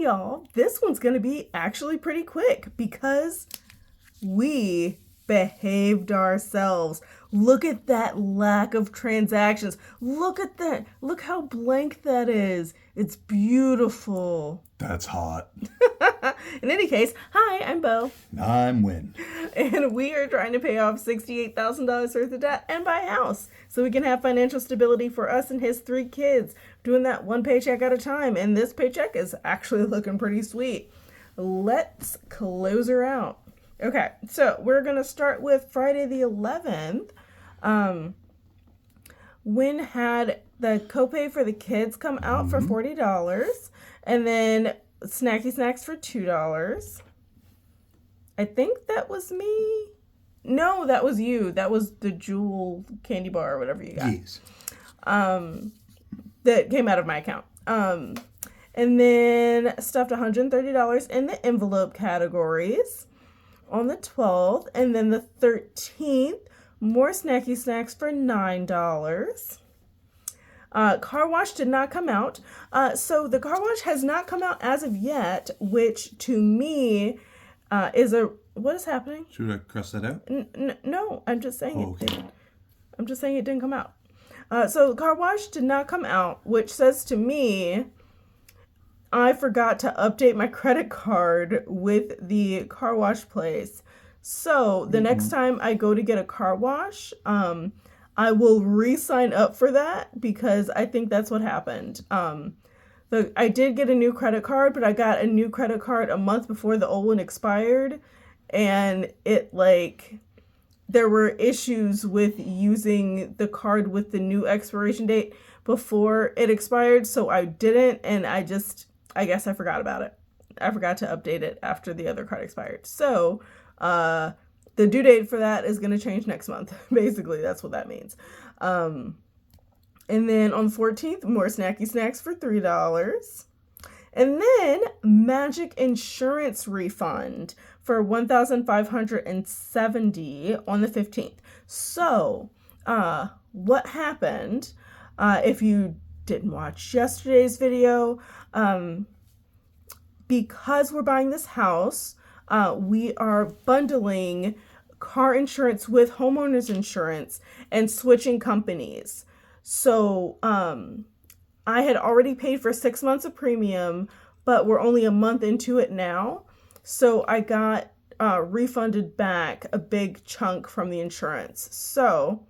y'all, this one's going to be actually pretty quick because we behaved ourselves. Look at that lack of transactions. Look at that. Look how blank that is. It's beautiful. That's hot. In any case, hi, I'm Bo. I'm Win. And we are trying to pay off $68,000 worth of debt and buy a house so we can have financial stability for us and his 3 kids, doing that one paycheck at a time. And this paycheck is actually looking pretty sweet. Let's close her out. Okay, so we're going to start with Friday the 11th. Win had the copay for the kids come out for $40, and then snacky snacks for $2. I think that was me. No, that was you. That was the Jewel candy bar or whatever you got. Yes. That came out of my account. And then stuffed $130 in the envelope categories on the 12th, and then the 13th, more snacky snacks for $9. Car wash did not come out. So the car wash has not come out as of yet, which to me is a... What is happening? Should I cross that out? No, I'm just saying it didn't. I'm just saying it didn't come out. So the car wash did not come out, which says to me I forgot to update my credit card with the car wash place. So the next time I go to get a car wash, I will re-sign up for that because I think that's what happened. I did get a new credit card, but I got a new credit card a month before the old one expired. And there were issues with using the card with the new expiration date before it expired. So I didn't, and I guess I forgot about it. I forgot to update it after the other card expired. So the due date for that is going to change next month. Basically, that's what that means. And then on the 14th, more snacky snacks for $3. And then magic insurance refund for $1,570 on the 15th. So what happened, if you didn't watch yesterday's video, because we're buying this house, we are bundling car insurance with homeowners insurance and switching companies. So I had already paid for 6 months of premium, but we're only a month into it now. So I got refunded back a big chunk from the insurance. So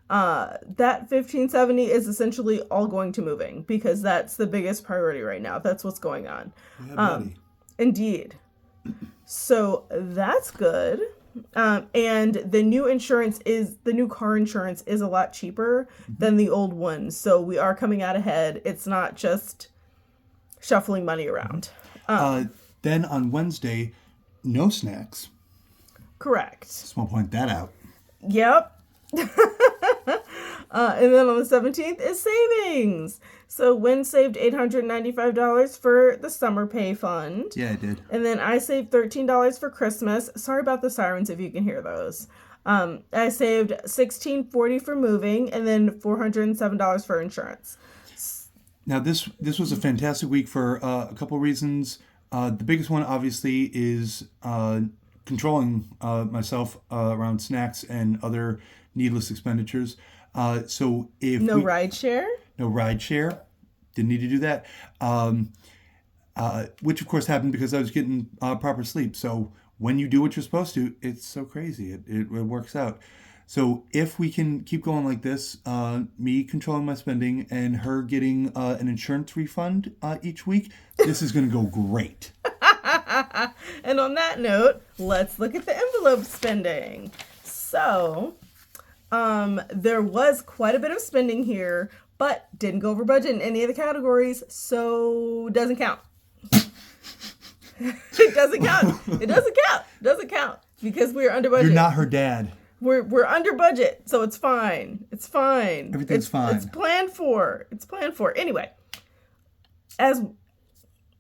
that $1,570 is essentially all going to moving because that's the biggest priority right now. That's what's going on. Indeed. So that's good. And the new car insurance is a lot cheaper than the old one. So we are coming out ahead. It's not just shuffling money around. Then on Wednesday, no snacks. Correct. Just want to point that out. Yep. And then on the 17th is savings. So Win saved $895 for the summer pay fund. Yeah, I did. And then I saved $13 for Christmas. Sorry about the sirens if you can hear those. I saved $16.40 for moving and then $407 for insurance. Now this was a fantastic week for a couple reasons. The biggest one obviously is controlling myself around snacks and other needless expenditures. So if no ride share, didn't need to do that. Which of course happened because I was getting proper sleep. So when you do what you're supposed to, it's so crazy. It works out. So if we can keep going like this, me controlling my spending and her getting an insurance refund each week, this is going to go great. And on that note, let's look at the envelope spending. So there was quite a bit of spending here, but didn't go over budget in any of the categories, so doesn't count. It doesn't count. It doesn't count. It doesn't count because we're under budget. You're not her dad. We're under budget, so it's fine. It's fine. Everything's fine. It's planned for. It's planned for. Anyway, as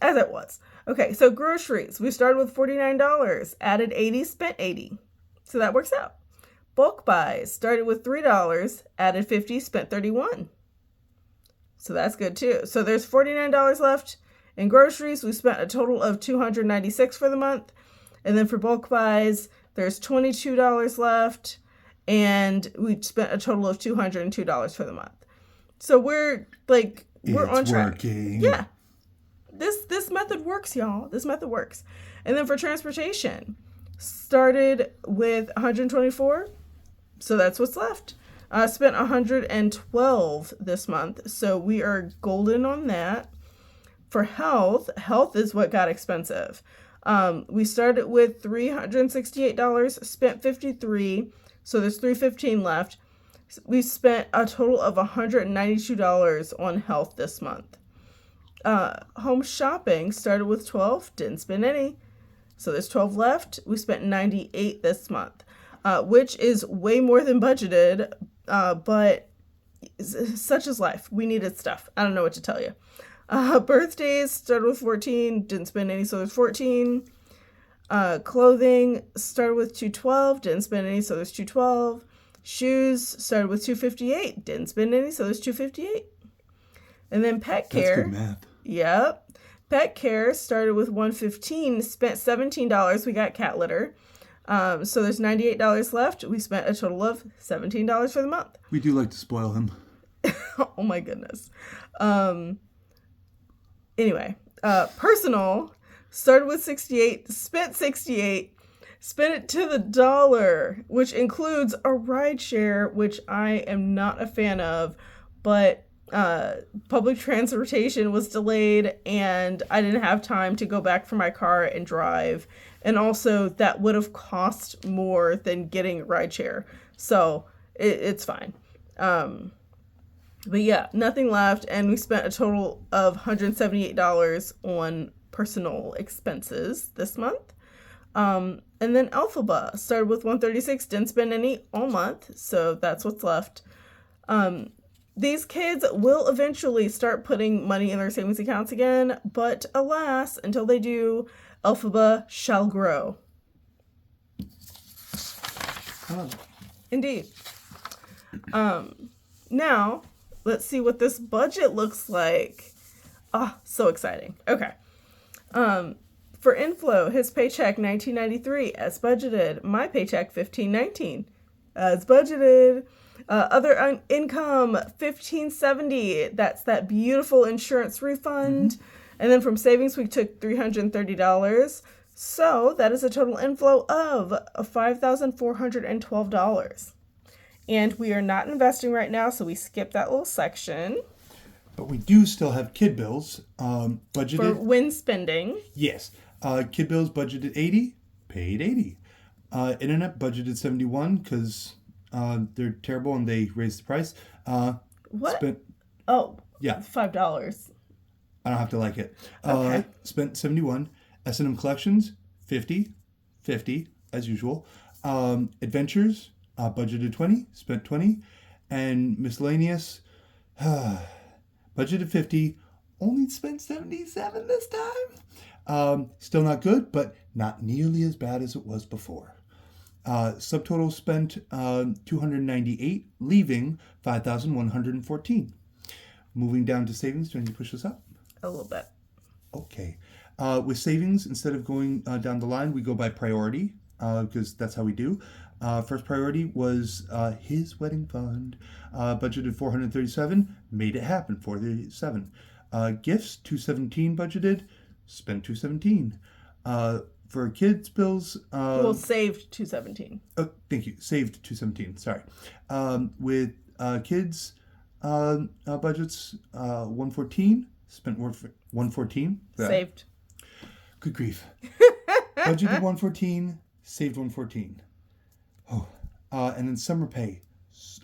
it was. Okay, so groceries. We started with $49, added $80, spent $80. So that works out. Bulk buys started with $3, added $50, spent $31. So that's good too. So there's $49 left In groceries, we spent a total of $296 for the month. And then for bulk buys, there's $22 left. And we spent a total of $202 for the month. So we're on track. Working. Yeah. This method works, y'all. This method works. And then for transportation, started with 124. So that's what's left. Spent 112 this month. So we are golden on that. For health is what got expensive. We started with $368, spent $53. So there's $315 left. We spent a total of $192 on health this month. Home shopping started with 12, didn't spend any. So there's 12 left. We spent $98 this month, which is way more than budgeted, but such is life. We needed stuff. I don't know what to tell you. Birthdays started with 14, didn't spend any, so there's 14. Clothing started with 212, didn't spend any, so there's 212. Shoes started with 258, didn't spend any, so there's 258. And then pet care. That's good math. Yep. Pet care started with 115, spent $17. We got cat litter. So there's $98 left. We spent a total of $17 for the month. We do like to spoil him. Oh my goodness. Anyway, personal started with 68, spent 68, spent it to the dollar, which includes a ride share, which I am not a fan of, but public transportation was delayed and I didn't have time to go back for my car and drive. And also that would have cost more than getting rideshare. So it's fine. But yeah, nothing left. And we spent a total of $178 on personal expenses this month. And then Alphaba started with 136, didn't spend any all month. So that's what's left. These kids will eventually start putting money in their savings accounts again, but alas, until they do, Alphaba shall grow. Oh. Indeed. Now, let's see what this budget looks like. Ah, so exciting. Okay. For inflow, his paycheck $19.93 as budgeted. My paycheck $15.19 as budgeted. Other income $15.70. That's that beautiful insurance refund. Mm-hmm. And then from savings, we took $330. So that is a total inflow of $5,412. And we are not investing right now, so we skip that little section. But we do still have kid bills budgeted. For when spending. Yes. Kid bills budgeted 80, paid 80. Internet budgeted 71 because they're terrible and they raised the price. What? Spent, yeah. $5. I don't have to like it. Okay. Spent 71. S&M collections, 50 as usual. Adventures, budgeted 20, spent 20. And miscellaneous, budgeted 50, only spent 77 this time. Still not good, but not nearly as bad as it was before. Subtotal spent 298, leaving 5,114. Moving down to savings, do you want to push this up? A little bit. Okay. With savings, instead of going down the line, we go by priority because that's how we do. First priority was his wedding fund. Budgeted 437, made it happen, 437. Gifts, 217 budgeted, spent 217. For kids' bills... saved 217. Oh, thank you. Saved 217, sorry. With kids' budgets, 114, spent 114. Saved. Good grief. Budgeted 114, saved 114. Oh, and then summer pay,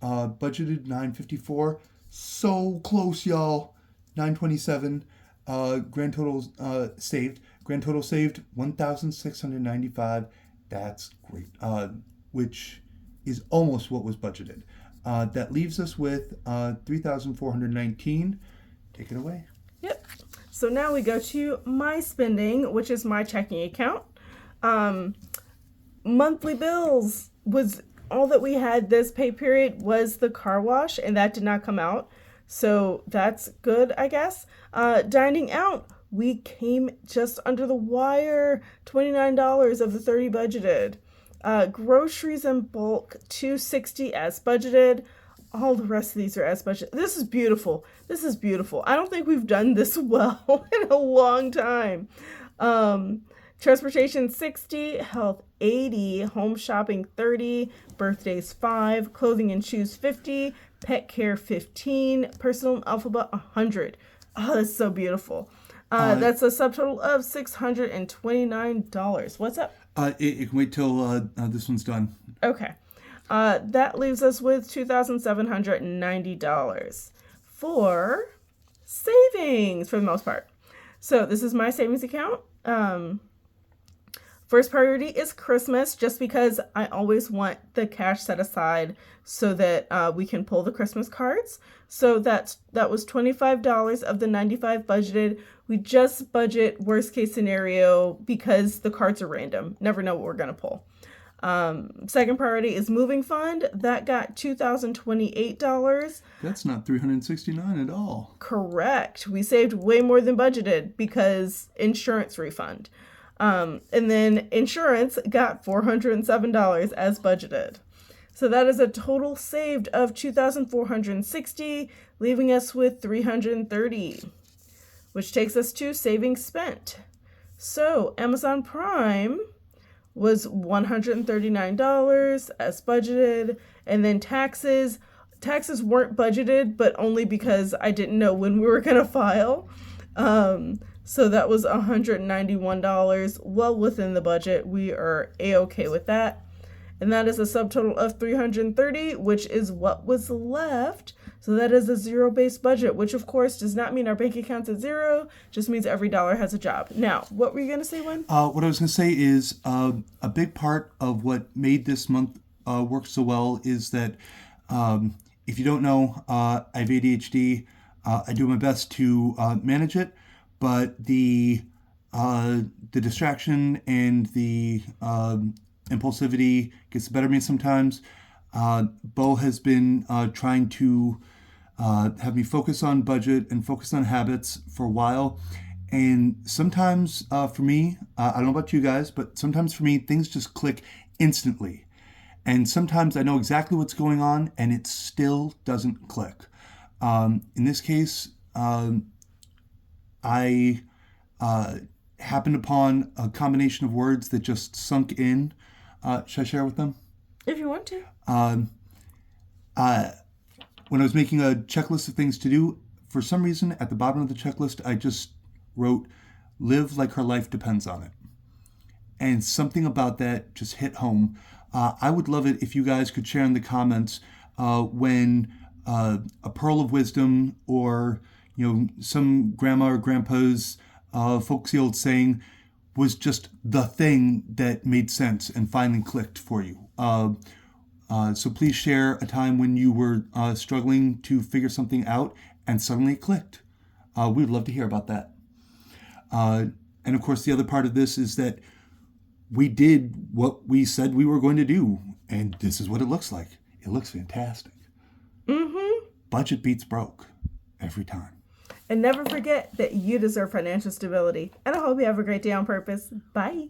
budgeted 954. So close, y'all. 927. Grand total saved. Grand total saved 1,695. That's great. Which is almost what was budgeted. That leaves us with 3,419. Take it away. Yep. So now we go to my spending, which is my checking account. Monthly bills was all that we had this pay period was the car wash, and that did not come out. So that's good, I guess. Dining out we came just under the wire. $29 of the 30 budgeted. Groceries in bulk, $260 as budgeted. All the rest of these are as budgeted. This is beautiful. This is beautiful. I don't think we've done this well in a long time. Transportation 60, health 80, home shopping 30, birthdays 5, clothing and shoes 50, pet care 15, personal and alphabet 100. Oh, that's so beautiful. That's a subtotal of $629. What's up? It can wait till this one's done. Okay. That leaves us with $2,790 for savings for the most part. So this is my savings account. First priority is Christmas, just because I always want the cash set aside so that we can pull the Christmas cards. So that was $25 of the $95 budgeted. We just budget worst case scenario because the cards are random. Never know what we're going to pull. Second priority is moving fund. That got $2,028. That's not $369 at all. Correct. We saved way more than budgeted because insurance refund. And then insurance got $407 as budgeted. So that is a total saved of $2,460, leaving us with $330, which takes us to savings spent. So Amazon Prime was $139 as budgeted, and then taxes weren't budgeted, but only because I didn't know when we were going to file. So that was $191, well within the budget. We are A-okay with that. And that is a subtotal of $330, which is what was left. So that is a zero-based budget, which of course does not mean our bank account's at zero, just means every dollar has a job. Now, what were you going to say, Wen? What I was going to say is a big part of what made this month work so well is that if you don't know, I have ADHD. I do my best to manage it, but the distraction and the impulsivity gets the better of me sometimes. Bo has been trying to have me focus on budget and focus on habits for a while. And sometimes for me, I don't know about you guys, but sometimes for me, things just click instantly. And sometimes I know exactly what's going on and it still doesn't click. In this case, I happened upon a combination of words that just sunk in. Should I share with them? If you want to. When I was making a checklist of things to do, for some reason, at the bottom of the checklist, I just wrote, live like her life depends on it. And something about that just hit home. I would love it if you guys could share in the comments when a pearl of wisdom or some grandma or grandpa's folksy old saying was just the thing that made sense and finally clicked for you. So please share a time when you were struggling to figure something out and suddenly it clicked. We'd love to hear about that. And of course, the other part of this is that we did what we said we were going to do. And this is what it looks like. It looks fantastic. Mm-hmm. Budget beats broke every time. And never forget that you deserve financial stability. And I hope you have a great day on purpose. Bye.